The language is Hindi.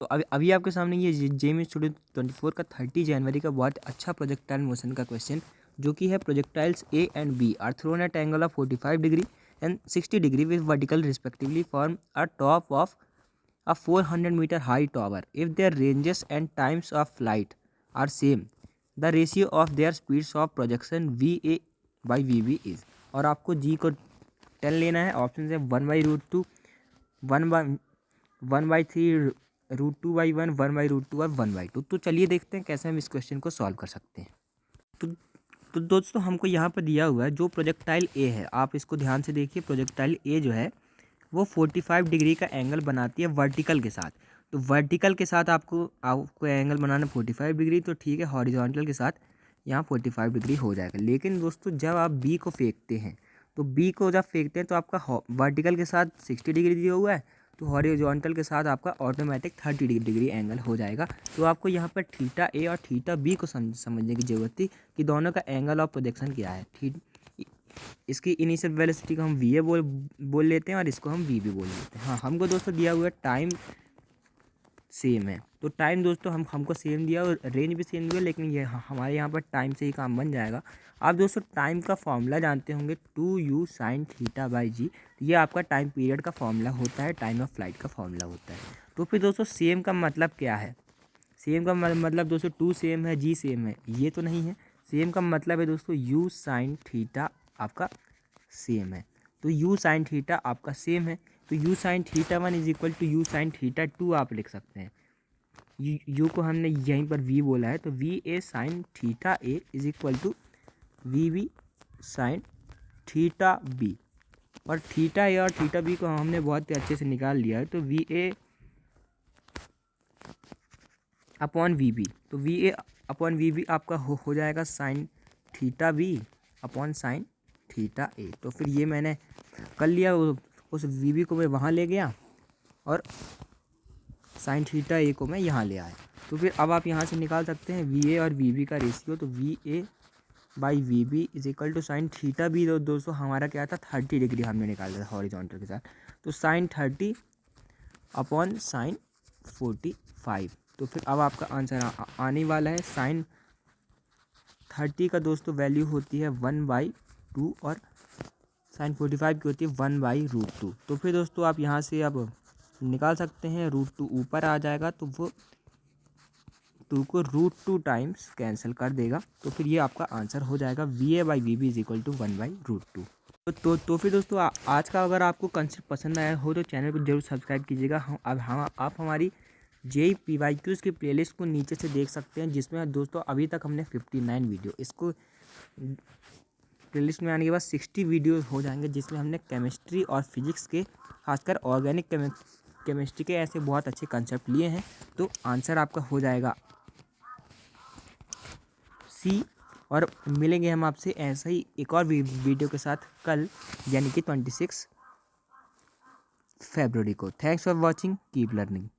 तो अभी आपके सामने ये जेईई स्टूडियो 24 का 30 जनवरी का बहुत अच्छा प्रोजेक्टाइल मोशन का क्वेश्चन, जो कि है projectiles A and B are thrown at angle of 45 degree and 60 degree with vertical respectively form a top of a 400 meter high tower. If their ranges and times of flight are same, the ratio of their speeds of projection va by vb is। और आपको g को 10 लेना है। ऑप्शन है 1/√2, 1/3, √2/1, 1/√2 और 1/2। तो चलिए देखते हैं कैसे हम इस क्वेश्चन को सॉल्व कर सकते हैं। तो तो दोस्तों हमको यहाँ पर दिया हुआ है जो प्रोजेक्टाइल ए है, आप इसको ध्यान से देखिए। प्रोजेक्टाइल ए जो है वो 45 डिग्री का एंगल बनाती है वर्टिकल के साथ। तो वर्टिकल के साथ आपको एंगल बनाना 45 डिग्री, तो ठीक है। हॉरिजॉन्टल के साथ यहाँ 45 डिग्री हो जाएगा। लेकिन दोस्तों जब आप बी को फेंकते हैं, तो बी को जब फेंकते हैं तो आपका वर्टिकल के साथ 60 डिग्री दिया हुआ है, तो हॉरिजॉन्टल के साथ आपका ऑटोमेटिक 30 डिग्री एंगल हो जाएगा। तो आपको यहाँ पर थीटा ए और थीटा बी को समझने की ज़रूरत थी कि दोनों का एंगल ऑफ प्रोजेक्शन क्या है। इसकी इनिशियल वेलोसिटी को हम वी ए बोल लेते हैं और इसको हम वी बी बोल लेते हैं। हाँ, हमको दोस्तों दिया हुआ टाइम सेम है, तो टाइम दोस्तों हमको सेम दिया और रेंज भी सेम दिया, लेकिन ये हमारे यहाँ पर टाइम से ही काम बन जाएगा। आप दोस्तों टाइम का फॉर्मूला जानते होंगे 2u sin थीटा बाई जी। ये आपका टाइम पीरियड का फॉर्मूला होता है, टाइम ऑफ फ्लाइट का फॉर्मूला होता है। तो फिर दोस्तों सेम का मतलब क्या है? सेम का मतलब दोस्तों 2 सेम है, जी सेम है, ये तो नहीं है। सेम का मतलब है दोस्तों u sin थीटा आपका सेम है। तो u sin थीटा आपका सेम है, तो u sin theta 1 is equal to u sin theta 2 आप लिख सकते हैं। u को हमने यहीं पर v बोला है, तो V A sine theta A is equal to V B sine theta B. और थीटा ए और थीटा बी को हमने बहुत ही अच्छे से निकाल लिया है, तो V A upon V B, तो V A upon V B आपका हो जाएगा sine theta B upon sine theta A. तो फिर ये मैंने कर लिया, उस वी बी को मैं वहाँ ले गया और साइन थीटा ए को मैं यहाँ ले आया। तो फिर अब आप यहाँ से निकाल सकते हैं वी ए और वी बी का रेशियो, तो V A by V B is equal to sine theta B. दोस्तों हमारा क्या था 30 डिग्री हमने निकाला था हॉरिजॉन्टल के साथ, तो साइन 30 अपॉन साइन 45। तो फिर अब आपका आंसर आने वाला है साइन 30 का दोस्तों वैल्यू होती है 1/2 और साइन 45 की होती है 1/√2। तो फिर दोस्तों आप यहाँ से अब निकाल सकते हैं, √2 ऊपर आ जाएगा तो वो 2 को √2 टाइम्स कैंसिल कर देगा। तो फिर ये आपका आंसर हो जाएगा V A by V B is equal to 1/√2। तो फिर दोस्तों आज का अगर आपको कंसेप्ट पसंद आया हो तो चैनल को जरूर सब्सक्राइब कीजिएगा। आप हमारी जेई PYQs की प्लेलिस्ट को नीचे से देख सकते हैं, जिसमें दोस्तों अभी तक हमने 59 वीडियो, इसको प्लेलिस्ट में आने के बाद 60 वीडियो हो जाएंगे, जिसमें हमने केमिस्ट्री और फिजिक्स के, खासकर ऑर्गेनिक केमिस्ट्री के ऐसे बहुत अच्छे कंसेप्ट लिए हैं। तो आंसर आपका हो जाएगा सी। और मिलेंगे हम आपसे ऐसा ही एक और वीडियो के साथ कल, यानी कि 26 फरवरी को। Thanks for watching, keep learning.